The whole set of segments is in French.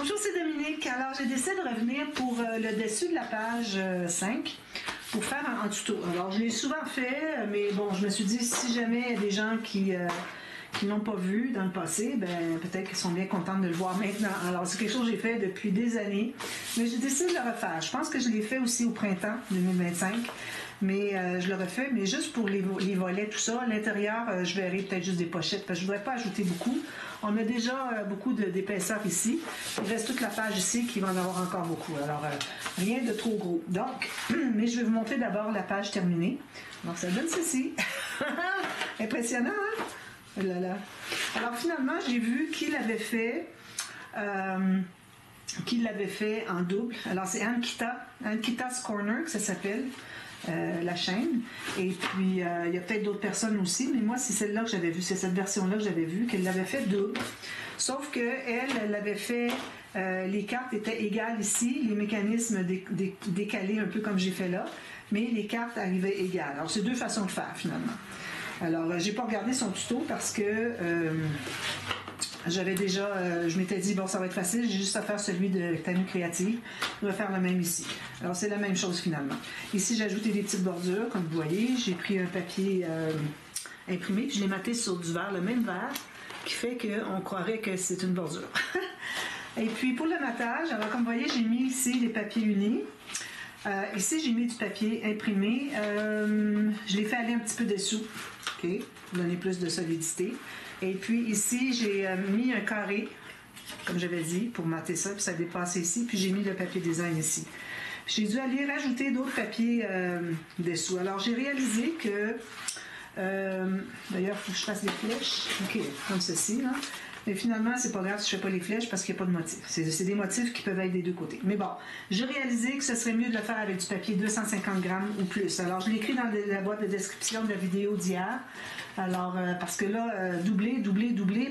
Bonjour, c'est Dominique. Alors, j'ai décidé de revenir pour le dessus de la page 5 pour faire un tuto. Alors, je l'ai souvent fait, mais bon, je me suis dit, si jamais il y a des gens qui n'ont pas vu dans le passé, ben peut-être qu'ils sont bien contents de le voir maintenant. Alors, c'est quelque chose que j'ai fait depuis des années, mais j'ai décidé de le refaire. Je pense que je l'ai fait aussi au printemps 2025. Mais je le refais, mais juste pour les volets, tout ça. À l'intérieur, je verrai peut-être juste des pochettes, parce que je ne voudrais pas ajouter beaucoup. On a déjà beaucoup d'épaisseur ici. Il reste toute la page ici qui va en avoir encore beaucoup. Alors, rien de trop gros. Donc, mais je vais vous montrer d'abord la page terminée. Alors, ça donne ceci. Impressionnant, hein? Oh là là. Alors, finalement, j'ai vu qu'il avait fait... en double. Alors, c'est Ankita's Corner, que ça s'appelle. La chaîne. Et puis, il y a peut-être d'autres personnes aussi, mais moi, c'est celle-là que j'avais vue, c'est cette version-là que j'avais vue, qu'elle l'avait fait double. Sauf qu'elle avait fait, les cartes étaient égales ici, les mécanismes décalés un peu comme j'ai fait là, mais les cartes arrivaient égales. Alors, c'est deux façons de faire, finalement. Alors, j'ai pas regardé son tuto parce que j'avais déjà, je m'étais dit, bon, ça va être facile, j'ai juste à faire celui de Tamu Créative. Je vais faire le même ici. Alors, c'est la même chose finalement. Ici, j'ai ajouté des petites bordures, comme vous voyez. J'ai pris un papier imprimé, puis je l'ai maté sur du verre, le même verre, qui fait qu'on croirait que c'est une bordure. Et puis, pour le matage, alors, comme vous voyez, j'ai mis ici des papiers unis. Ici, j'ai mis du papier imprimé. Je l'ai fait aller un petit peu dessous, OK, pour donner plus de solidité. Et puis ici, j'ai mis un carré, comme j'avais dit, pour mater ça, puis ça dépasse ici. Puis j'ai mis le papier design ici. J'ai dû aller rajouter d'autres papiers dessous. Alors, j'ai réalisé que... d'ailleurs, il faut que je fasse des flèches. OK, comme ceci, là. Mais finalement, c'est pas grave si je fais pas les flèches parce qu'il n'y a pas de motif. C'est des motifs qui peuvent être des deux côtés. Mais bon, j'ai réalisé que ce serait mieux de le faire avec du papier 250 grammes ou plus. Alors, je l'ai écrit dans la boîte de description de la vidéo d'hier. Alors, parce que là, doubler,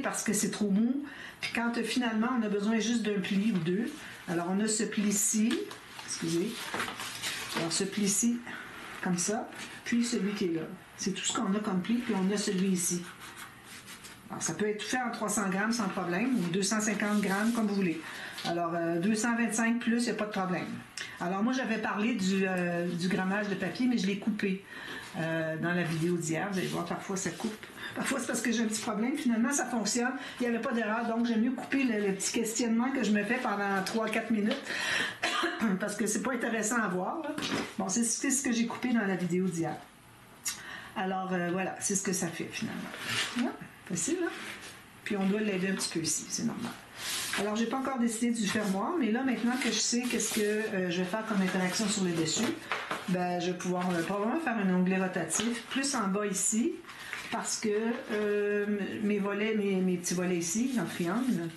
parce que c'est trop mou. Puis quand finalement, on a besoin juste d'un pli ou deux. Alors, on a ce pli-ci. Excusez. Alors, ce pli-ci, comme ça. Puis celui qui est là. C'est tout ce qu'on a comme pli. Puis on a celui ici. Alors, ça peut être fait en 300 grammes sans problème, ou 250 grammes, comme vous voulez. Alors, 225 plus, il n'y a pas de problème. Alors, moi, j'avais parlé du grammage de papier, mais je l'ai coupé dans la vidéo d'hier. Vous allez voir, parfois, ça coupe. Parfois, c'est parce que j'ai un petit problème. Finalement, ça fonctionne. Il n'y avait pas d'erreur, donc j'aime mieux couper le petit questionnement que je me fais pendant 3-4 minutes, parce que c'est pas intéressant à voir, là. Bon, c'est ce que j'ai coupé dans la vidéo d'hier. Alors, voilà, c'est ce que ça fait, finalement. Voilà. Facile, hein? Puis on doit l'aider un petit peu ici, c'est normal. Alors, j'ai pas encore décidé du fermoir, mais là, maintenant que je sais qu'est-ce que je vais faire comme interaction sur le dessus, ben, je vais pouvoir probablement faire un onglet rotatif, plus en bas ici, parce que mes volets, mes petits volets ici, en triangle,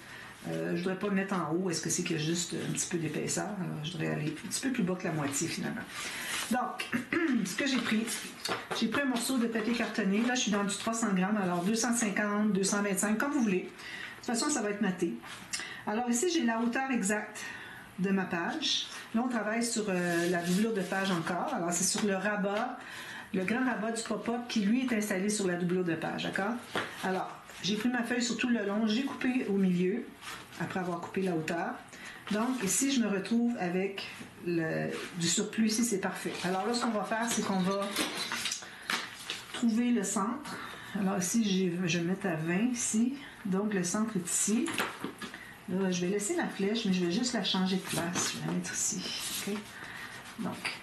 je voudrais pas le mettre en haut. Est-ce que c'est qu'il y a juste un petit peu d'épaisseur? Alors, je voudrais aller un petit peu plus bas que la moitié, finalement. Donc, ce que j'ai pris un morceau de papier cartonné. Là, je suis dans du 300 grammes, alors 250, 225, comme vous voulez. De toute façon, ça va être maté. Alors ici, j'ai la hauteur exacte de ma page. Là, on travaille sur la doublure de page encore. Alors, c'est sur le rabat, le grand rabat du pop-up qui, lui, est installé sur la doublure de page, d'accord? Alors, j'ai pris ma feuille sur tout le long, j'ai coupé au milieu, après avoir coupé la hauteur. Donc, ici, je me retrouve avec du surplus. Ici, c'est parfait. Alors là, ce qu'on va faire, c'est qu'on va trouver le centre. Alors ici, je vais mettre à 20 ici. Donc, le centre est ici. Là, je vais laisser la flèche, mais je vais juste la changer de place. Je vais la mettre ici. OK? Donc,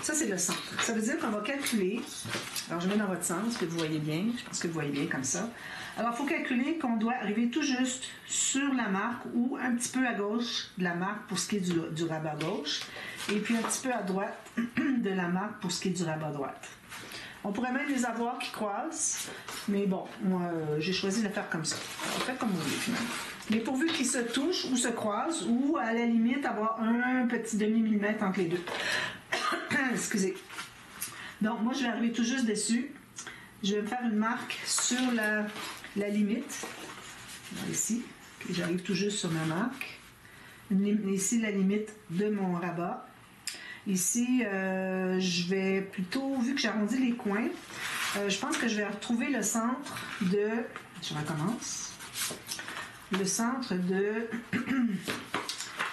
ça, c'est le centre. Ça veut dire qu'on va calculer. Alors, je mets dans votre sens, que vous voyez bien. Je pense que vous voyez bien comme ça. Alors, il faut calculer qu'on doit arriver tout juste sur la marque ou un petit peu à gauche de la marque pour ce qui est du rabat gauche et puis un petit peu à droite de la marque pour ce qui est du rabat droite. On pourrait même les avoir qui croisent, mais bon, moi, j'ai choisi de le faire comme ça. Alors, faites comme vous voulez, finalement. Mais pourvu qu'ils se touchent ou se croisent ou, à la limite, avoir un petit demi-millimètre entre les deux. Excusez. Donc, moi, je vais arriver tout juste dessus. Je vais me faire une marque sur la limite. Ici. Okay, j'arrive tout juste sur ma marque. Ici, la limite de mon rabat. Ici, je vais plutôt, vu que j'arrondis les coins, je pense que je vais retrouver le centre de... Je recommence. le centre de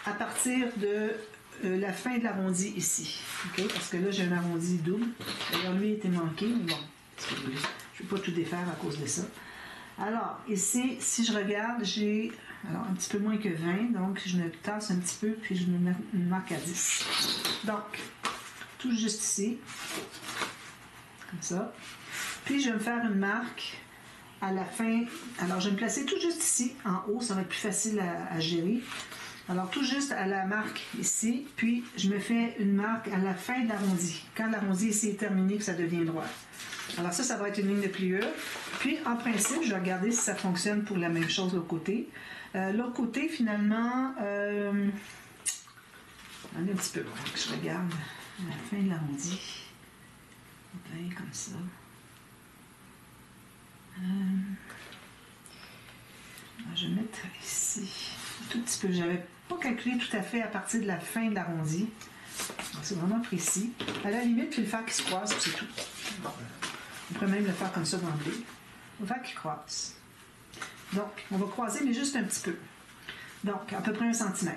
à partir de la fin de l'arrondi ici. Okay? Parce que là, j'ai un arrondi double. D'ailleurs, lui, il était manqué, mais bon, je ne vais pas tout défaire à cause de ça. Alors, ici, si je regarde, j'ai un petit peu moins que 20, donc je me tasse un petit peu, puis je me mets une marque à 10. Donc, tout juste ici, comme ça. Puis, je vais me faire une marque à la fin. Alors, je vais me placer tout juste ici, en haut, ça va être plus facile à gérer. Alors, tout juste à la marque ici, puis je me fais une marque à la fin de l'arrondi. Quand l'arrondi ici est terminé, que ça devient droit. Alors ça va être une ligne de pliure. Puis, en principe, je vais regarder si ça fonctionne pour la même chose de l'autre côté. L'autre côté, finalement, attendez un petit peu, je regarde à la fin de l'arrondi. Bien, comme ça. Je vais mettre ici un tout petit peu. Je n'avais pas calculé tout à fait à partir de la fin de l'arrondi. C'est vraiment précis. À la limite, puis le faire qui se croise, c'est tout. Bon. On pourrait même le faire comme ça dans le blé. On va faire qu'il croise. Donc, on va croiser, mais juste un petit peu. Donc, à peu près 1 cm.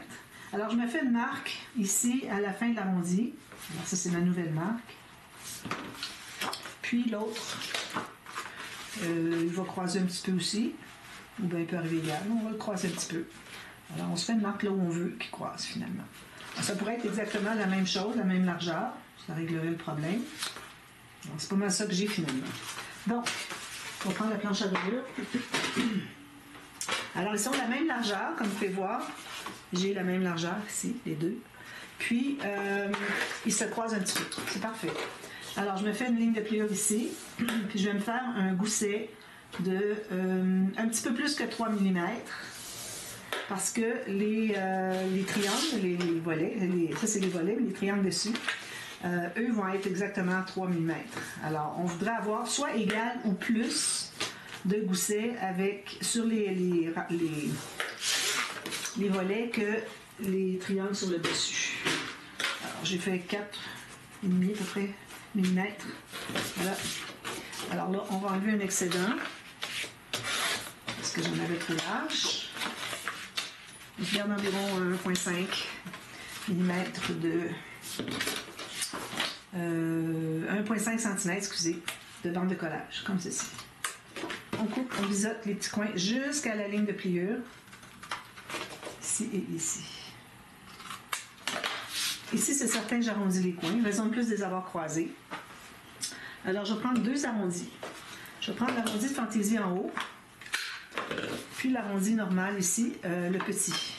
Alors, je me fais une marque ici à la fin de l'arrondi. Alors, ça, c'est ma nouvelle marque. Puis l'autre, il va croiser un petit peu aussi. Ou bien il peut arriver égal. On va le croiser un petit peu. Alors, on se fait une marque là où on veut qu'il croise, finalement. Alors, ça pourrait être exactement la même chose, la même largeur. Ça réglerait le problème. Donc, c'est pas mal ça que j'ai, finalement. Donc, on va prendre la planche à reliure. Alors, ils sont de la même largeur, comme vous pouvez voir. J'ai la même largeur ici, les deux. Puis, ils se croisent un petit peu. C'est parfait. Alors, je me fais une ligne de pliure ici. Puis, je vais me faire un gousset de un petit peu plus que 3 mm. Parce que les triangles, les volets, ça c'est les volets, mais les triangles dessus, eux vont être exactement 3 mm. Alors, on voudrait avoir soit égal ou plus de goussets sur les volets que les triangles sur le dessus. Alors, j'ai fait 4,5 à peu près millimètres. Voilà. Alors là, on va enlever un excédent parce que j'en avais trop large. Je garde environ 1,5 mm de 1,5 cm, excusez, de bande de collage, comme ceci. On coupe, on biseaute les petits coins jusqu'à la ligne de pliure. Ici et ici. Ici, c'est certain que j'arrondis les coins. Raison de plus de les avoir croisés. Alors, je vais prendre 2 arrondis. Je vais prendre l'arrondi de fantaisie en haut, puis l'arrondi normal ici, le petit.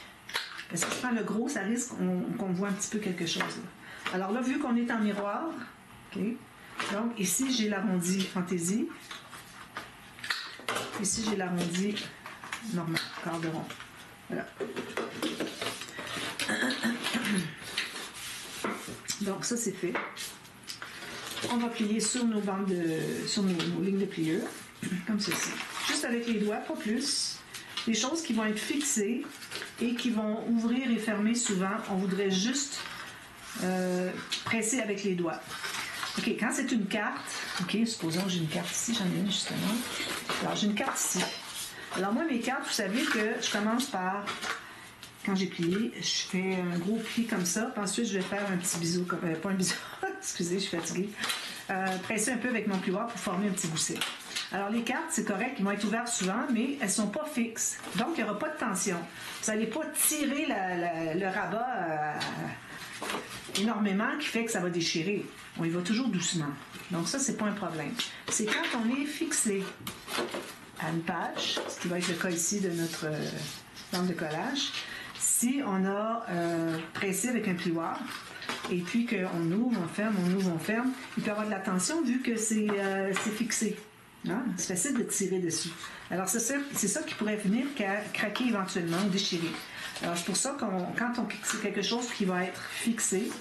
Parce que si je prends le gros, ça risque qu'on voit un petit peu quelque chose. Là. Alors là, vu qu'on est en miroir, okay, donc ici, j'ai l'arrondi fantaisie. Ici, j'ai l'arrondi normal, quart de rond. Voilà. Donc, ça, c'est fait. On va plier sur nos bandes sur nos lignes de pliure, comme ceci. Juste avec les doigts, pas plus. Des choses qui vont être fixées et qui vont ouvrir et fermer souvent. On voudrait juste presser avec les doigts. OK, quand c'est une carte, OK, supposons que j'ai une carte ici, j'en ai une justement. Alors, j'ai une carte ici. Alors, moi, mes cartes, vous savez que je commence par, quand j'ai plié, je fais un gros pli comme ça, puis ensuite, je vais faire un petit bisou, pas un bisou, excusez, je suis fatiguée. Presser un peu avec mon plioir pour former un petit gousset. Alors, les cartes, c'est correct, ils vont être ouvertes souvent, mais elles ne sont pas fixes. Donc, il n'y aura pas de tension. Vous n'allez pas tirer le rabat énormément qui fait que ça va déchirer. On y va toujours doucement. Donc, ça, c'est pas un problème. C'est quand on est fixé à une page, ce qui va être le cas ici de notre bande de collage, si on a pressé avec un plioir, et puis qu'on ouvre, on ferme, il peut y avoir de la tension vu que c'est fixé. Hein? C'est facile de tirer dessus. Alors, c'est ça qui pourrait venir craquer éventuellement ou déchirer. Alors, c'est pour ça quand c'est quelque chose qui va être fixé,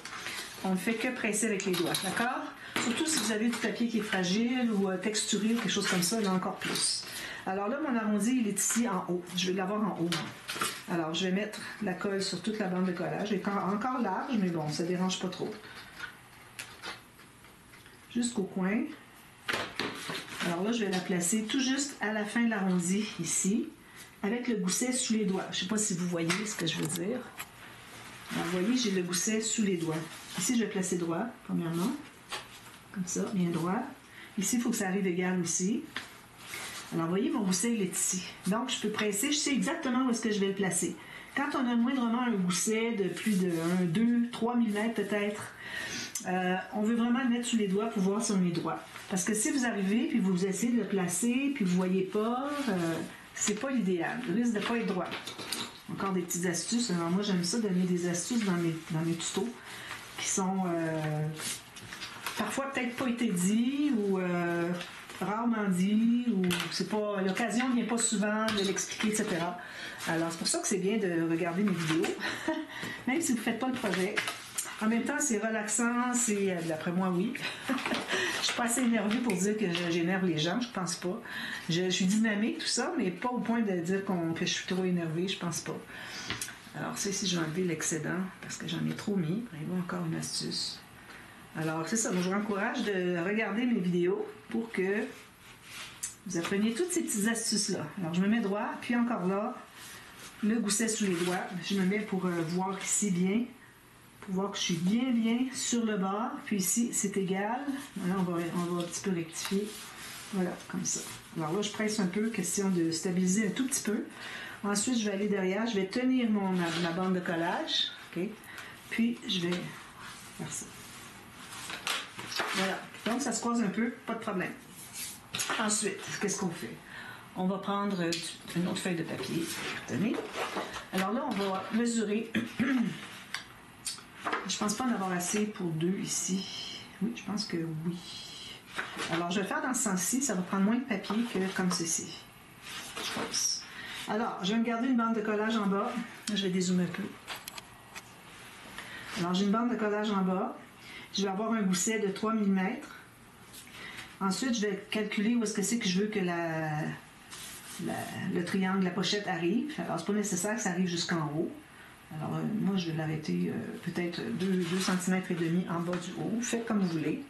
on ne fait que presser avec les doigts. D'accord? Surtout si vous avez du papier qui est fragile ou texturé ou quelque chose comme ça, là encore plus. Alors là, mon arrondi, il est ici en haut. Je vais l'avoir en haut. Alors, je vais mettre la colle sur toute la bande de collage. Elle est encore large, mais bon, ça ne dérange pas trop. Jusqu'au coin. Alors là, je vais la placer tout juste à la fin de l'arrondi, ici. avec le gousset sous les doigts. Je ne sais pas si vous voyez ce que je veux dire. Alors, vous voyez, j'ai le gousset sous les doigts. Ici, je vais placer droit, premièrement. Comme ça, bien droit. Ici, il faut que ça arrive égal aussi. Alors, vous voyez, mon gousset, il est ici. Donc, je peux presser, je sais exactement où est-ce que je vais le placer. Quand on a moindrement un gousset de plus de 1, 2, 3 mm peut-être, on veut vraiment le mettre sous les doigts pour voir si on est droit. Parce que si vous arrivez, puis vous essayez de le placer, puis vous ne voyez pas, c'est pas l'idéal. Il risque de ne pas être droit. Encore des petites astuces. Alors moi, j'aime ça, donner des astuces dans mes tutos qui sont parfois peut-être pas été dit ou rarement dit, ou c'est pas l'occasion ne vient pas souvent de l'expliquer, etc. Alors, c'est pour ça que c'est bien de regarder mes vidéos, même si vous ne faites pas le projet. En même temps, c'est relaxant, c'est, d'après moi, oui. Je suis pas assez énervée pour dire que j'énerve les gens, je pense pas. Je suis dynamique, tout ça, mais pas au point de dire que je suis trop énervée, je pense pas. Alors, ça, ici, je vais enlever l'excédent, parce que j'en ai trop mis. Il va encore une astuce. Alors, c'est ça, je vous encourage de regarder mes vidéos pour que vous appreniez toutes ces petites astuces-là. Alors, je me mets droit, puis encore là, le gousset sous les doigts. Je me mets pour voir ici bien, pour voir que je suis bien sur le bord. Puis ici, c'est égal. Voilà, on va un petit peu rectifier. Voilà, comme ça. Alors là, je presse un peu, question de stabiliser un tout petit peu. Ensuite, je vais aller derrière, je vais tenir ma bande de collage. Okay? Puis, je vais faire ça. Voilà, donc ça se croise un peu, pas de problème. Ensuite, qu'est-ce qu'on fait? On va prendre une autre feuille de papier. Tenez. Alors là, on va mesurer. Je pense pas en avoir assez pour 2 ici. Oui, je pense que oui. Alors, je vais faire dans ce sens-ci, ça va prendre moins de papier que comme ceci. Je pense. Alors, je vais me garder une bande de collage en bas. Je vais dézoomer un peu. Alors, j'ai une bande de collage en bas. Je vais avoir un gousset de 3 mm. Ensuite, je vais calculer où est-ce que c'est que je veux que le triangle, la pochette arrive. Alors, c'est pas nécessaire que ça arrive jusqu'en haut. Alors, moi, je vais l'arrêter peut-être 2 cm et demi en bas du haut. Faites comme vous voulez.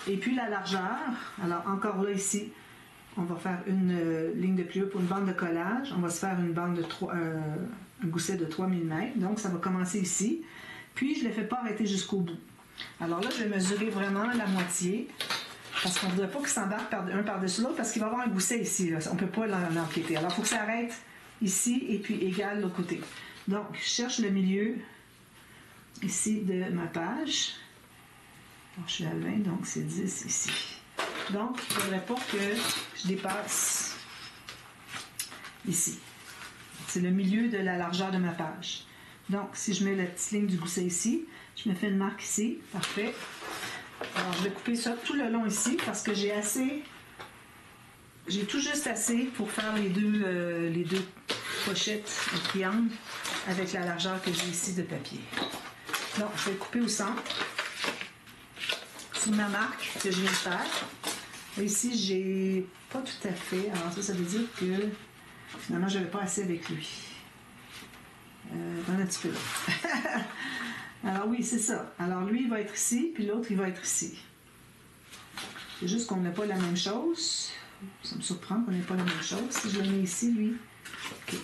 Et puis, la largeur. Alors, encore là, ici, on va faire une ligne de pliure pour une bande de collage. On va se faire une bande de un gousset de 3 mm. Donc, ça va commencer ici. Puis, je ne le fais pas arrêter jusqu'au bout. Alors là, je vais mesurer vraiment la moitié, parce qu'on ne voudrait pas qu'il s'embarque un par-dessus l'autre, parce qu'il va y avoir un gousset ici. Là. On ne peut pas l'empiéter. Alors, il faut que ça arrête ici et puis égal de l'autre côté. Donc, je cherche le milieu ici de ma page. Alors, je suis à 20, donc c'est 10 ici. Donc, il ne faudrait pas que je dépasse ici. C'est le milieu de la largeur de ma page. Donc, si je mets la petite ligne du gousset ici, je me fais une marque ici. Parfait. Alors, je vais couper ça tout le long ici parce que j'ai tout juste assez pour faire les deux pochettes en triangle avec la largeur que j'ai ici de papier. Donc, je vais couper au centre sur ma marque que je viens de faire. Et ici, j'ai pas tout à fait. Alors, ça veut dire que finalement, je n'avais pas assez avec lui. Un petit peu là. Alors oui, c'est ça. Alors lui, il va être ici, puis l'autre, il va être ici. C'est juste qu'on n'a pas la même chose. Ça me surprend qu'on n'ait pas la même chose. Si je le mets ici, lui. OK.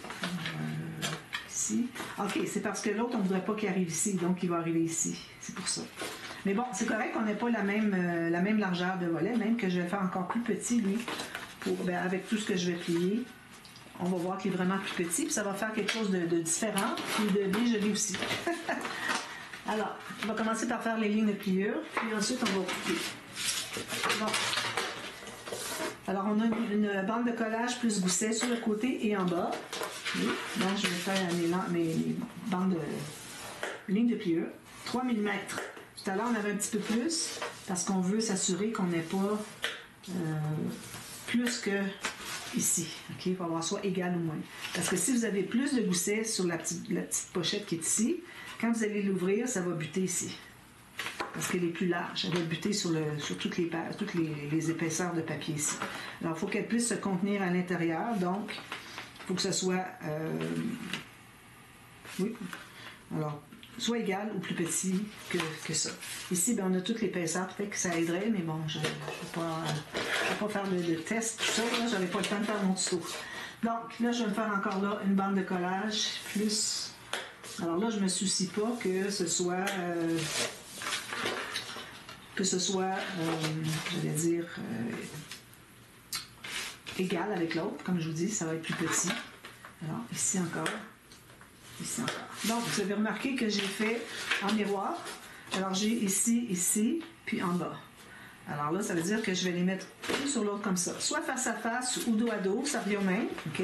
Ici. OK, c'est parce que l'autre, on ne voudrait pas qu'il arrive ici, donc il va arriver ici. C'est pour ça. Mais bon, c'est correct qu'on n'ait pas la même largeur de volet, même que je vais faire encore plus petit, lui, avec tout ce que je vais plier. On va voir qu'il est vraiment plus petit, puis ça va faire quelque chose de différent, puis de bien joli aussi. Alors, on va commencer par faire les lignes de pliure, puis ensuite on va couper. Bon. Alors, on a une bande de collage plus gousset sur le côté et en bas. Oui. Donc, je vais faire mes bandes de lignes de pliure. 3 mm. Tout à l'heure, on avait un petit peu plus, parce qu'on veut s'assurer qu'on n'ait pas plus que ici, ok, il va avoir soit égal ou moins. Parce que si vous avez plus de gousset sur la petite pochette qui est ici, quand vous allez l'ouvrir, ça va buter ici. Parce qu'elle est plus large. Elle va buter sur toutes les épaisseurs de papier ici. Alors, il faut qu'elle puisse se contenir à l'intérieur. Donc, il faut que ce soit... oui. Alors, soit égal ou plus petit que ça. Ici, on a toute l'épaisseur. Peut-être que ça aiderait, mais bon, je ne vais pas faire de test, tout ça. Je n'avais pas le temps de faire mon tuto. Donc, là, je vais me faire encore là une bande de collage, plus... Alors là, je ne me soucie pas que ce soit... je vais dire, égal avec l'autre. Comme je vous dis, ça va être plus petit. Alors, ici encore. Ici encore. Donc, vous avez remarqué que j'ai fait en miroir. Alors, j'ai ici, ici, puis en bas. Alors là, ça veut dire que je vais les mettre l'un sur l'autre comme ça. Soit face à face ou dos à dos, ça revient au même. OK?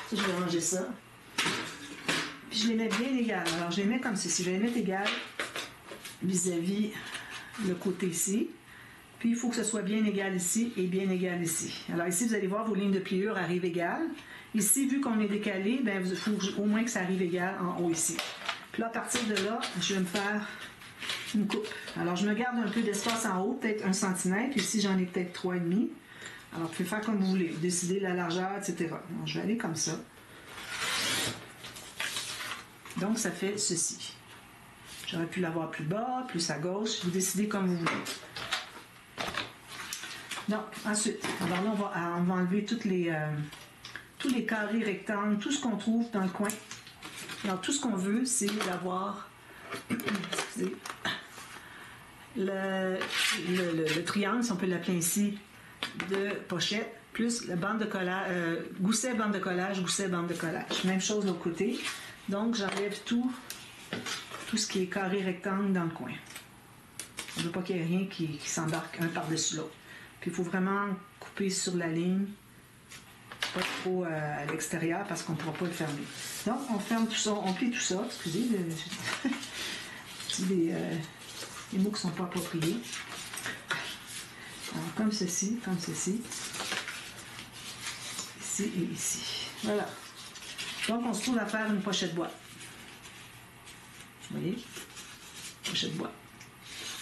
Ça, je vais ranger ça. Puis je les mets bien égales. Alors, je les mets comme ceci. Je vais les mettre égales vis-à-vis le côté ici. Puis, il faut que ce soit bien égal ici et bien égal ici. Alors ici, vous allez voir, vos lignes de pliure arrivent égales. Ici, vu qu'on est décalé, bien, il faut au moins que ça arrive égal en haut ici. Puis là, à partir de là, je vais me faire une coupe. Alors, je me garde un peu d'espace en haut, peut-être 1 cm. Ici, j'en ai peut-être 3,5. Alors, vous pouvez faire comme vous voulez. Décider la largeur, etc. Alors, je vais aller comme ça. Donc, ça fait ceci. J'aurais pu l'avoir plus bas, plus à gauche. Vous décidez comme vous voulez. Donc, ensuite, alors là, on va enlever tous les carrés rectangles, tout ce qu'on trouve dans le coin. Alors, tout ce qu'on veut, c'est d'avoir le triangle, si on peut l'appeler ainsi, de pochette, plus la bande de collage, gousset, bande de collage, gousset, bande de collage. Même chose de l'autre côté. Donc, j'enlève tout ce qui est carré rectangle dans le coin. On ne veut pas qu'il y ait rien qui s'embarque un par-dessus l'autre. Puis il faut vraiment couper sur la ligne, pas trop à l'extérieur parce qu'on ne pourra pas le fermer. Donc, on ferme tout ça, on plie tout ça. Excusez, des mots qui ne sont pas appropriés. Alors, comme ceci, ici et ici. Voilà. Donc, on se trouve à faire une pochette bois. Vous voyez? Pochette bois.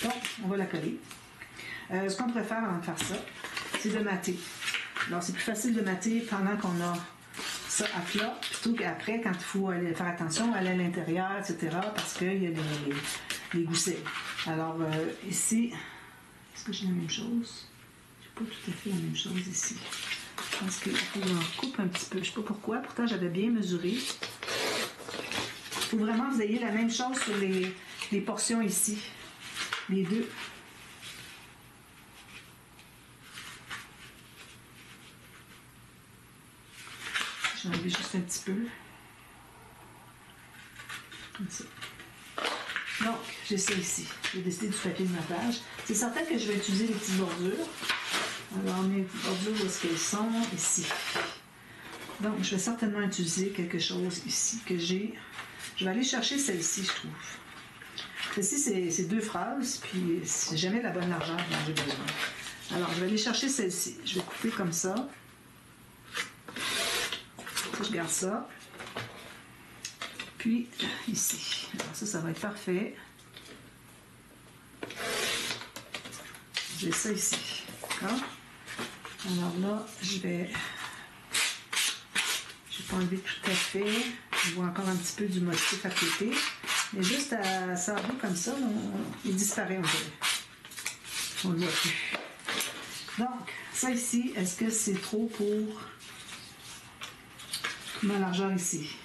Donc, on va la coller. Ce qu'on pourrait faire avant de faire ça, c'est de mater. Alors, c'est plus facile de mater pendant qu'on a ça à plat, plutôt qu'après, quand il faut aller faire attention, aller à l'intérieur, etc., parce qu'il y a les goussets. Alors, ici, est-ce que j'ai la même chose? Je n'ai pas tout à fait la même chose ici. Je pense qu'il faut que j'en coupe un petit peu. Je ne sais pas pourquoi, pourtant j'avais bien mesuré. Il faut vraiment que vous ayez la même chose sur les portions ici. Les deux. Je vais enlever juste un petit peu. Comme ça. Donc, j'ai ça ici. J'ai décidé du papier de matage. C'est certain que je vais utiliser les petites bordures. Alors, mes bordures, où est-ce qu'elles sont? Ici. Donc, je vais certainement utiliser quelque chose ici que j'ai. Je vais aller chercher celle-ci, je trouve. Celle-ci, c'est 2 phrases, puis c'est jamais la bonne largeur dont j'ai besoin. Alors, je vais aller chercher celle-ci. Je vais couper comme ça. Je garde ça. Puis, ici. Alors ça va être parfait. J'ai ça ici. D'accord? Alors là, je vais pas enlever tout à fait. Je vois encore un petit peu du motif à côté. Mais juste à sabrer comme ça, il disparaît, on dirait. On ne le voit plus. Donc, ça ici, est-ce que c'est trop pour ma largeur ici?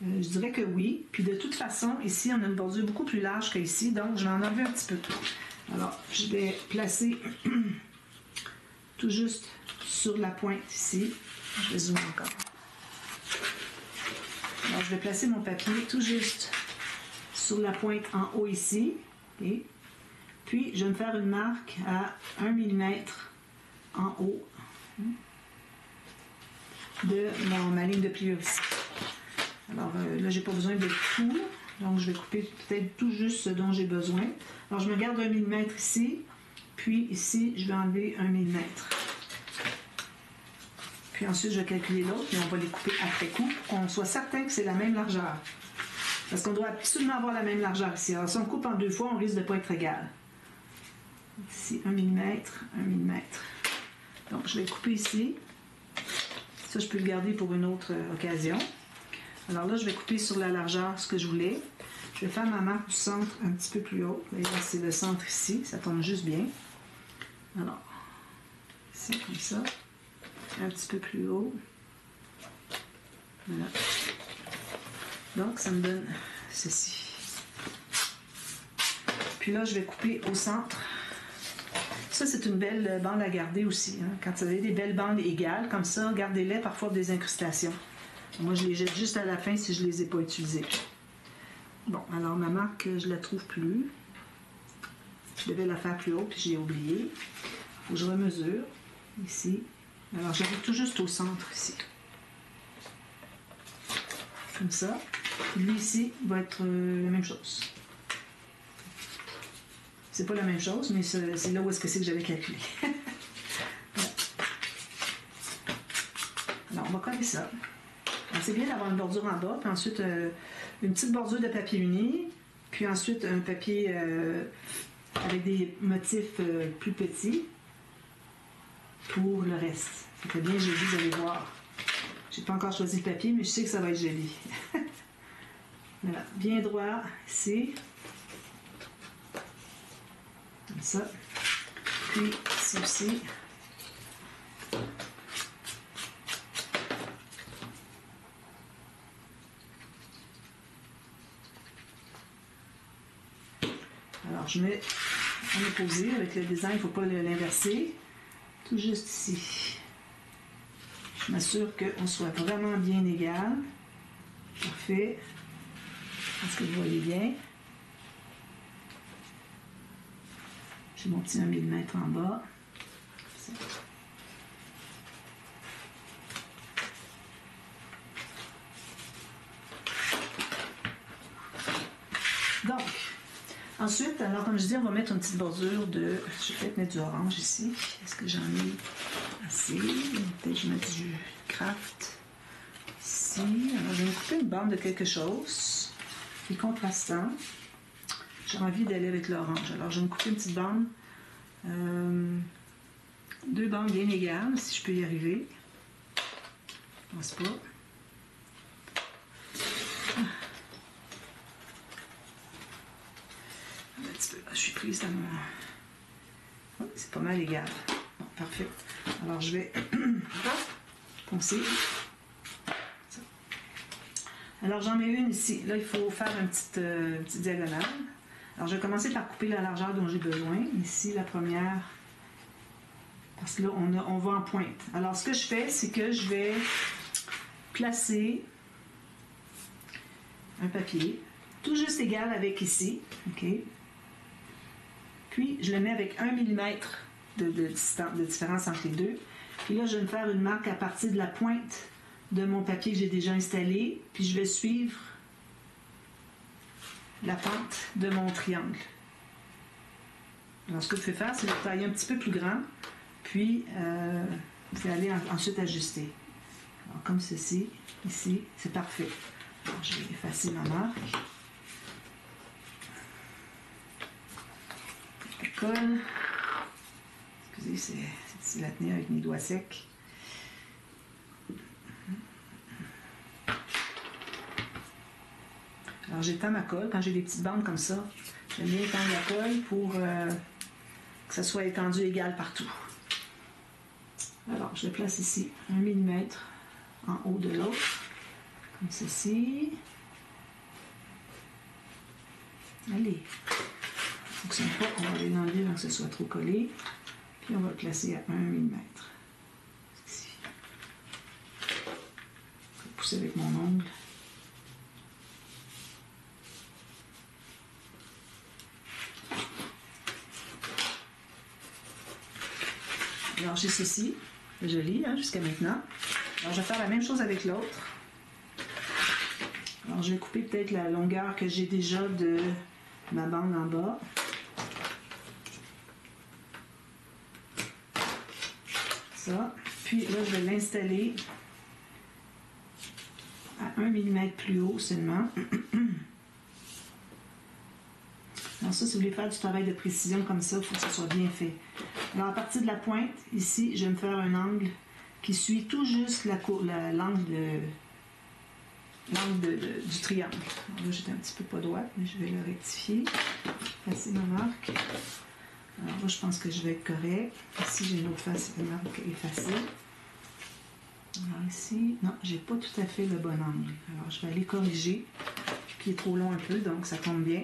Je dirais que oui. Puis de toute façon, ici, on a une bordure beaucoup plus large qu'ici, donc je vais en enlever un petit peu. Alors, je vais placer tout juste sur la pointe ici. Je vais zoomer encore. Alors, je vais placer mon papier tout juste sur la pointe en haut ici. Okay. Puis, je vais me faire une marque à 1 mm en haut de ma ligne de pliure ici. Alors là, j'ai pas besoin de tout, donc je vais couper peut-être tout juste ce dont j'ai besoin. Alors, je me garde 1 mm ici, puis ici, je vais enlever 1 mm. Puis ensuite, je vais calculer l'autre, et on va les couper après coup, pour qu'on soit certain que c'est la même largeur. Parce qu'on doit absolument avoir la même largeur ici. Alors, si on coupe en 2 fois, on risque de ne pas être égal. Ici, 1 mm, 1 mm. Donc, je vais couper ici. Ça, je peux le garder pour une autre occasion. Alors là, je vais couper sur la largeur ce que je voulais. Je vais faire ma marque du centre un petit peu plus haut. Là, c'est le centre ici. Ça tombe juste bien. Alors, ici, comme ça. Un petit peu plus haut. Voilà. Donc, ça me donne ceci. Puis là, je vais couper au centre. Ça, c'est une belle bande à garder aussi. Hein. Quand vous avez des belles bandes égales, comme ça, gardez-les parfois pour des incrustations. Moi, je les jette juste à la fin si je ne les ai pas utilisées. Bon, alors ma marque, je la trouve plus. Je devais la faire plus haute, puis j'ai oublié. Il faut que je remesure ici. Alors, j'arrive tout juste au centre ici. Comme ça. Lui ici va être la même chose. C'est pas la même chose, mais c'est là où est-ce que c'est que j'avais calculé. Voilà. Alors, on va coller ça. C'est bien d'avoir une bordure en bas, puis ensuite une petite bordure de papier uni, puis ensuite un papier avec des motifs plus petits pour le reste. C'est bien joli, vous allez voir. J'ai pas encore choisi le papier, mais je sais que ça va être joli. Voilà, bien droit ici. Comme ça. Puis ici aussi. Alors, je mets en opposé avec le design, il ne faut pas l'inverser. Tout juste ici. Je m'assure qu'on soit vraiment bien égal. Parfait. Est-ce que vous voyez bien? J'ai mon petit 1 mm en bas. Donc, ensuite, alors comme je dis, on va mettre une petite bordure de... Je vais peut-être mettre du orange ici. Est-ce que j'en ai assez? Peut-être que je mets du craft ici. Alors, je vais me couper une bande de quelque chose qui est contrastant. J'ai envie d'aller avec l'orange. Alors, je vais me couper une petite bande. 2 bandes bien égales, si je peux y arriver. Je pense pas. Un petit peu. Je suis prise dans mon... Oh, c'est pas mal égal. Bon, parfait. Alors, je vais poncer. Ça. Alors, j'en mets une ici. Là, il faut faire une petite diagonale. Alors, je vais commencer par couper la largeur dont j'ai besoin. Ici, la première, parce que là, on va en pointe. Alors, ce que je fais, c'est que je vais placer un papier, tout juste égal avec ici. OK? Puis, je le mets avec 1 mm de différence entre les deux. Puis là, je vais me faire une marque à partir de la pointe de mon papier que j'ai déjà installé. Puis, je vais suivre la pente de mon triangle. Alors, ce que je vais faire, c'est de tailler un petit peu plus grand, puis vous allez ensuite ajuster. Alors, comme ceci, ici, c'est parfait. Alors, je vais effacer ma marque. Je colle. Excusez, c'est difficile à tenir avec mes doigts secs. Alors, j'étends ma colle. Quand j'ai des petites bandes comme ça, j'aime bien étendre la colle pour que ça soit étendu égal partout. Alors, je le place ici, 1 mm en haut de l'autre, comme ceci. Allez, ça ne fonctionne pas, on va aller l'enlever avant que ce soit trop collé. Puis on va le placer à 1 mm. Ici. Je vais pousser avec mon ongle. Alors, j'ai ceci, c'est joli hein, jusqu'à maintenant. Alors, je vais faire la même chose avec l'autre. Alors, je vais couper peut-être la longueur que j'ai déjà de ma bande en bas. Ça. Puis là, je vais l'installer à 1 mm plus haut seulement. Alors ça, si vous voulez faire du travail de précision comme ça, il faut que ça soit bien fait. Alors à partir de la pointe, ici, je vais me faire un angle qui suit tout juste l'angle du triangle. Alors là, j'étais un petit peu pas droite, mais je vais le rectifier. Passer ma marque. Alors là, je pense que je vais être correct. Ici, j'ai une autre face, la marque effacée. Alors ici, non, j'ai pas tout à fait le bon angle. Alors je vais aller corriger, qui est trop long un peu, donc ça tombe bien.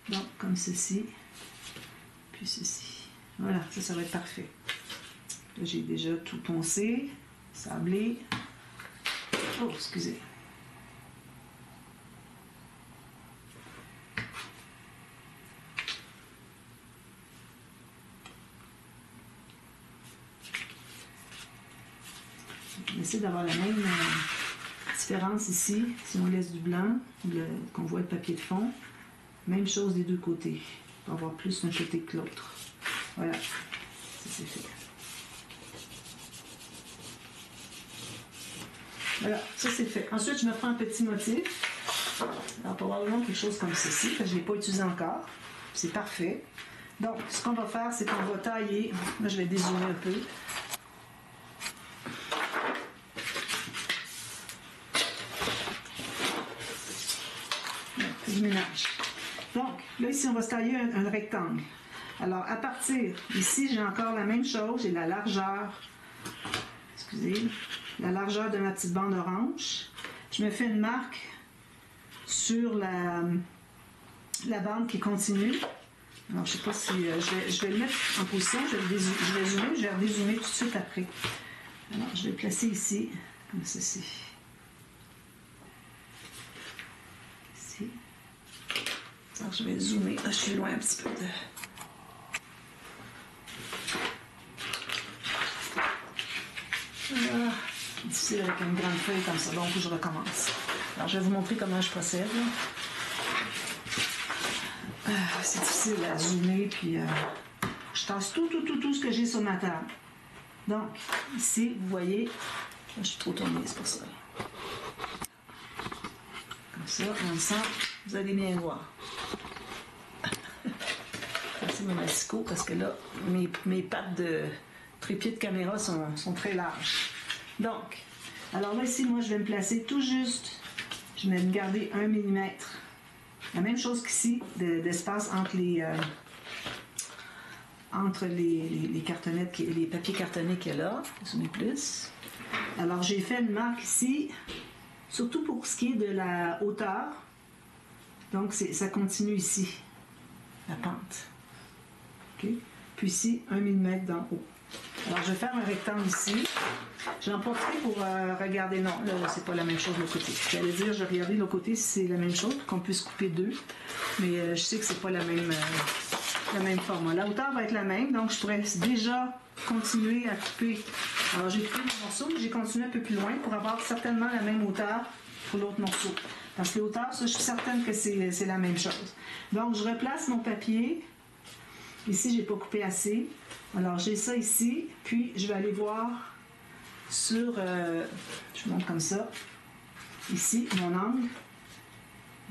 Donc comme ceci, puis ceci. Voilà, ça va être parfait. Là, j'ai déjà tout poncé, sablé. Oh, excusez. On essaie d'avoir la même différence ici, si on laisse du blanc, qu'on voit le papier de fond. Même chose des deux côtés, pour avoir plus d'un côté que l'autre. Voilà, ça c'est fait. Voilà, ça c'est fait. Ensuite, je me prends un petit motif. Alors, probablement quelque chose comme ceci, que je ne l'ai pas utilisé encore. C'est parfait. Donc, ce qu'on va faire, c'est qu'on va tailler. Là, je vais dézoomer un peu. Du ménage. Donc, là, ici, on va se tailler un rectangle. Alors, à partir, ici, j'ai encore la même chose. J'ai la largeur, excusez, la largeur de ma petite bande orange. Je me fais une marque sur la bande qui continue. Alors, je ne sais pas si... je vais le mettre en position. Je vais zoomer. Je vais redézoomer tout de suite après. Alors, je vais le placer ici, comme ceci. Ici. Alors, je vais zoomer. Là, je suis loin un petit peu de... Ah, difficile avec une grande feuille comme ça, donc je recommence. Alors, je vais vous montrer comment je procède. C'est difficile à zoomer, puis je tasse tout ce que j'ai sur ma table. Donc, ici, vous voyez, je suis trop tournée, c'est pour ça. Comme ça, ensemble, vous allez bien voir. C'est mon asticot, parce que là, mes pattes de trépied de caméra sont très larges. Donc, alors là, ici, moi, je vais me placer tout juste, je vais me garder 1 mm. La même chose qu'ici, d'espace entre les cartonnettes, les papiers cartonnés qu'il y a là, zoomer plus. Alors, j'ai fait une marque ici, surtout pour ce qui est de la hauteur. Donc, ça continue ici, la pente. Okay. Puis ici, 1 mm d'en haut. Alors, je vais faire un rectangle ici. J'en profiterai pour regarder. Non, là, c'est pas la même chose de l'autre côté. J'allais dire, je vais regarder de l'autre côté si c'est la même chose, qu'on puisse couper deux. Mais je sais que c'est pas la même format. La hauteur va être la même, donc je pourrais déjà continuer à couper. Alors, j'ai coupé le morceau, j'ai continué un peu plus loin pour avoir certainement la même hauteur pour l'autre morceau. Parce que les hauteurs, ça, je suis certaine que c'est la même chose. Donc, je replace mon papier. Ici, j'ai pas coupé assez. Alors, j'ai ça ici, puis je vais aller voir sur, je vous montre comme ça, ici, mon angle.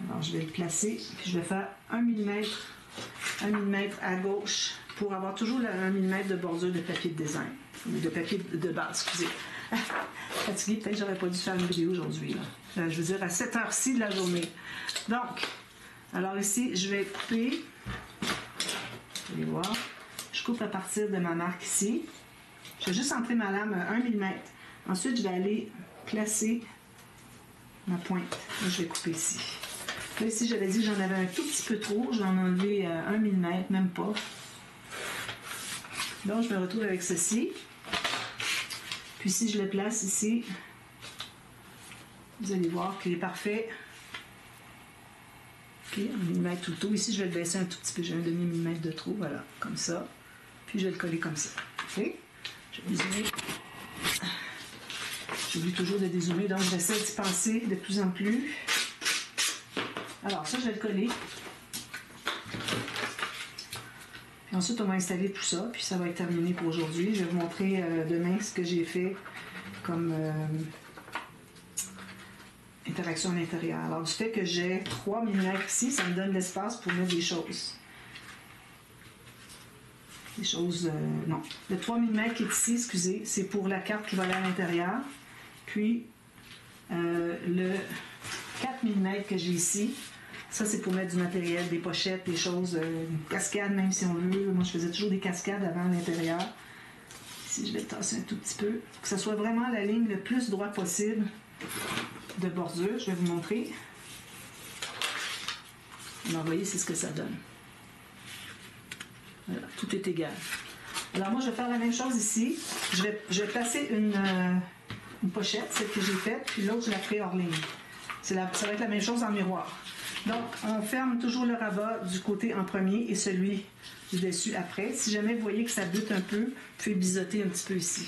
Alors, je vais le placer, puis je vais faire 1 mm à gauche pour avoir toujours le 1 mm de bordure de papier de design, ou de papier de base, excusez. Fatiguée, peut-être que j'aurais pas dû faire une vidéo aujourd'hui. Je veux dire, à cette heure-ci de la journée. Donc, alors ici, je vais couper, vous allez voir, je coupe à partir de ma marque ici. Je vais juste entrer ma lame 1 mm. Ensuite, je vais aller placer ma pointe. Là, je vais couper ici. Là, ici, j'avais dit que j'en avais un tout petit peu trop. Je vais en enlever 1 mm, même pas. Donc, je me retrouve avec ceci. Puis, si je le place ici, vous allez voir qu'il est parfait. OK, 1 mm tout le tour. Ici, je vais le baisser un tout petit peu. J'ai un demi-millimètre de trop, voilà, comme ça. Puis, je vais le coller comme ça. OK? Je vais dézoomer. J'oublie toujours de dézoomer, donc j'essaie d'y penser de plus en plus. Alors, ça, je vais le coller. Puis ensuite, on va installer tout ça, puis ça va être terminé pour aujourd'hui. Je vais vous montrer demain ce que j'ai fait comme interaction à l'intérieur. Alors, du fait que j'ai 3 mm ici, ça me donne l'espace pour mettre des choses. Non. Le 3 mm qui est ici, excusez, c'est pour la carte qui va aller à l'intérieur. Puis, le 4 mm que j'ai ici, ça c'est pour mettre du matériel, des pochettes, des choses, une cascade même si on veut. Moi je faisais toujours des cascades avant à l'intérieur. Ici, je vais tasser un tout petit peu pour que ça soit vraiment la ligne le plus droite possible de bordure. Je vais vous montrer. Alors, vous voyez, c'est ce que ça donne. Voilà, tout est égal. Alors, moi, je vais faire la même chose ici. Je vais placer une pochette, celle que j'ai faite, puis l'autre, je la ferai hors ligne. Ça va être la même chose en miroir. Donc, on ferme toujours le rabat du côté en premier et celui du dessus après. Si jamais vous voyez que ça bute un peu, vous pouvez biseauter un petit peu ici.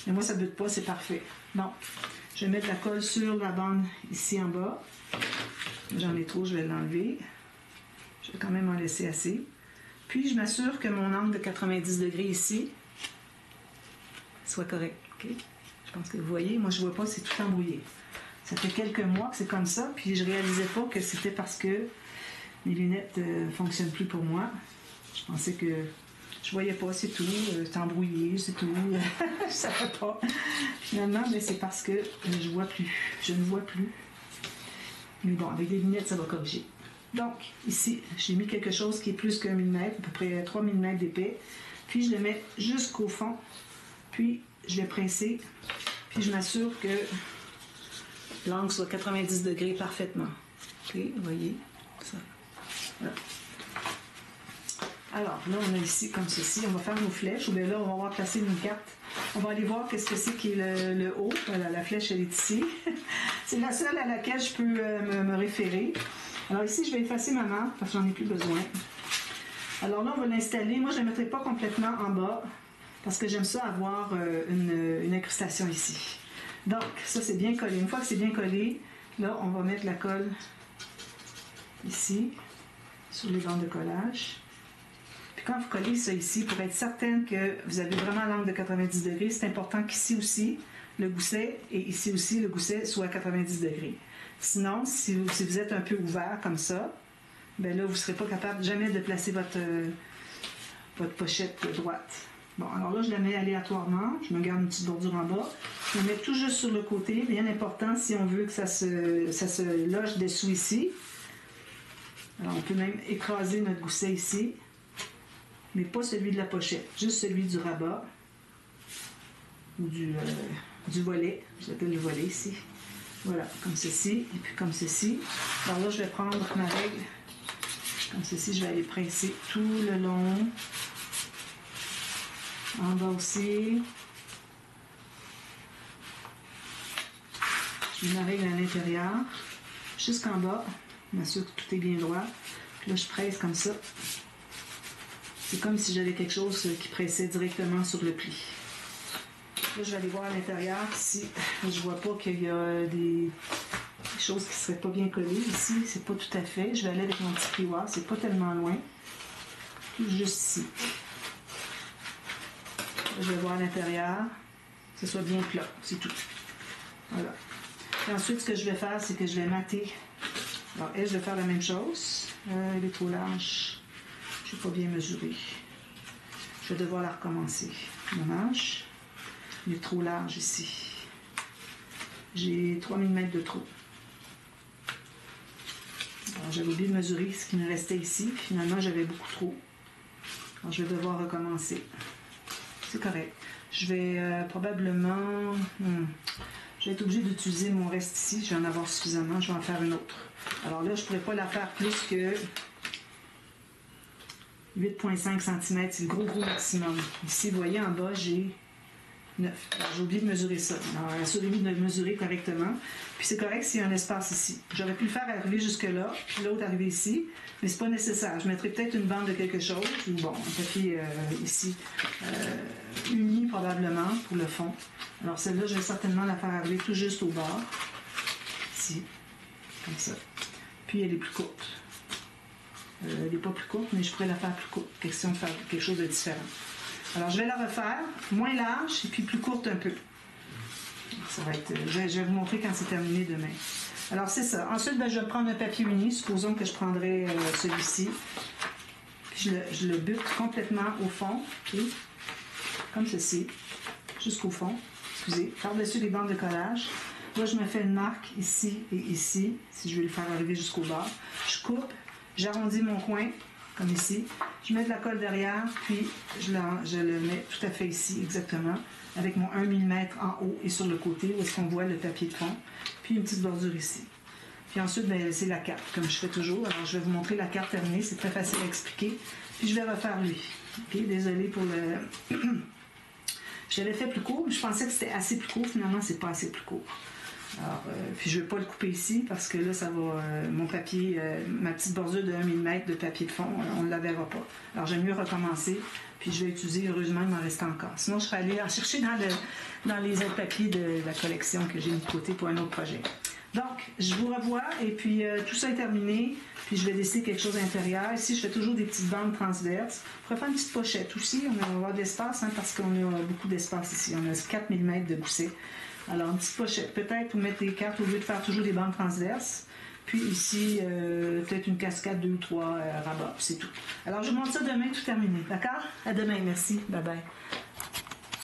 Mais moi, ça ne bute pas, c'est parfait. Donc, je vais mettre la colle sur la bande ici en bas. J'en ai trop, je vais l'enlever. Je vais quand même en laisser assez. Puis, je m'assure que mon angle de 90 degrés ici soit correct. Okay? Je pense que vous voyez, moi, je ne vois pas, c'est tout embrouillé. Ça fait quelques mois que c'est comme ça, puis je réalisais pas que c'était parce que mes lunettes ne fonctionnent plus pour moi. Je pensais que je voyais pas, c'est tout, c'est embrouillé, c'est tout, je savais pas. Finalement, mais c'est parce que je vois plus, je ne vois plus. Mais bon, avec des lunettes, ça va corriger. Donc, ici, j'ai mis quelque chose qui est plus qu'un millimètre, à peu près 3 mm d'épais. Puis, je le mets jusqu'au fond. Puis, je vais presser. Puis, je m'assure que l'angle soit 90 degrés parfaitement. OK, vous voyez ça. Voilà. Alors, là, on a ici, comme ceci, on va faire nos flèches. Ou bien là, on va avoir placé une carte. On va aller voir qu'est-ce que c'est qui est le haut. Voilà, la flèche, elle est ici. C'est la seule à laquelle je peux me référer. Alors ici, je vais effacer ma marque parce que j'en ai plus besoin. Alors là, on va l'installer. Moi, je ne la mettrai pas complètement en bas parce que j'aime ça avoir une incrustation ici. Donc, ça, c'est bien collé. Une fois que c'est bien collé, là, on va mettre la colle ici, sur les bandes de collage. Puis quand vous collez ça ici, pour être certaine que vous avez vraiment l'angle de 90 degrés, c'est important qu'ici aussi, le gousset, et ici aussi, le gousset soit à 90 degrés. Sinon, si vous êtes un peu ouvert comme ça, ben là, vous ne serez pas capable jamais de placer votre pochette droite. Bon, alors là, je la mets aléatoirement. Je me garde une petite bordure en bas. Je la mets tout juste sur le côté. Bien important si on veut que ça se loge dessous ici. Alors, on peut même écraser notre gousset ici. Mais pas celui de la pochette. Juste celui du rabat. Ou du volet. Je l'appelle le volet ici. Voilà, comme ceci. Et puis comme ceci. Alors là, je vais prendre ma règle. Comme ceci, je vais aller presser tout le long. En bas aussi. Je mets ma règle à l'intérieur. Jusqu'en bas. Je m'assure que tout est bien droit. Puis là, je presse comme ça. C'est comme si j'avais quelque chose qui pressait directement sur le pli. Là, je vais aller voir à l'intérieur si je vois pas qu'il y a des choses qui ne seraient pas bien collées. Ici, c'est pas tout à fait. Je vais aller avec mon petit plioir. C'est pas tellement loin. Juste ici. Là, je vais voir à l'intérieur. Que ce soit bien plat. C'est tout. Voilà. Et ensuite, ce que je vais faire, c'est que je vais mater. Alors, elle, je vais faire la même chose. Elle est trop large. Je n'ai pas bien mesuré. Je vais devoir la recommencer. Dommage. Elle est trop large ici. J'ai 3 mm de trop. Alors, j'avais oublié de mesurer ce qui me restait ici. Finalement, j'avais beaucoup trop. Alors, je vais devoir recommencer. C'est correct. Je vais probablement... je vais être obligée d'utiliser mon reste ici. Je vais en avoir suffisamment. Je vais en faire une autre. Alors là, je ne pourrais pas la faire plus que 8,5 cm. C'est le gros maximum. Ici, vous voyez, en bas, j'ai 9. J'ai oublié de mesurer ça. Alors, assurez-vous de le mesurer correctement. Puis c'est correct s'il y a un espace ici. J'aurais pu le faire arriver jusque-là, puis l'autre arriver ici, mais c'est pas nécessaire. Je mettrais peut-être une bande de quelque chose, ou bon, un papier ici, uni probablement pour le fond. Alors celle-là, je vais certainement la faire arriver tout juste au bord. Ici, comme ça. Puis elle est plus courte. Elle n'est pas plus courte, mais je pourrais la faire plus courte. Question de faire quelque chose de différent. Alors, je vais la refaire, moins large et puis plus courte un peu. Ça va être, je vais vous montrer quand c'est terminé demain. Alors, c'est ça. Ensuite, je vais prendre un papier uni. Supposons que je prendrai celui-ci. Puis, je le bute complètement au fond. Okay? Comme ceci. Jusqu'au fond. Excusez. Par-dessus les bandes de collage. Là, je me fais une marque ici et ici. Si je veux le faire arriver jusqu'au bord. Je coupe. J'arrondis mon coin. comme ici. Je mets de la colle derrière, puis je le mets tout à fait ici, exactement, avec mon 1 mm en haut et sur le côté, où est-ce qu'on voit le papier de fond. Puis une petite bordure ici. Puis ensuite, ben, c'est la carte, comme je fais toujours. Alors, je vais vous montrer la carte terminée. C'est très facile à expliquer. Puis, je vais refaire lui. OK? Désolée pour le... Je l'avais fait plus court. Je pensais que c'était assez plus court. Finalement, c'est pas assez plus court. Alors, puis, je ne vais pas le couper ici parce que là, ça va... mon papier, ma petite bordure de 1 mm de papier de fond, on ne la verra pas. Alors, j'aime mieux recommencer. Puis, je vais utiliser, heureusement, il m'en reste encore. Sinon, je serais allée en chercher dans les autres papiers de la collection que j'ai mis de côté pour un autre projet. Donc, je vous revois et puis tout ça est terminé. Puis je vais laisser quelque chose à l'intérieur. Ici, je fais toujours des petites bandes transverses. Je pourrais faire une petite pochette aussi. On va avoir de l'espace hein, parce qu'on a beaucoup d'espace ici. On a 4 mm de gousset. Alors, une petite pochette. Peut-être pour mettre des cartes au lieu de faire toujours des bandes transverses. Puis ici, peut-être une cascade 2 ou 3 rabats. C'est tout. Alors, je vous montre ça demain, tout terminé. D'accord? À demain. Merci. Bye bye.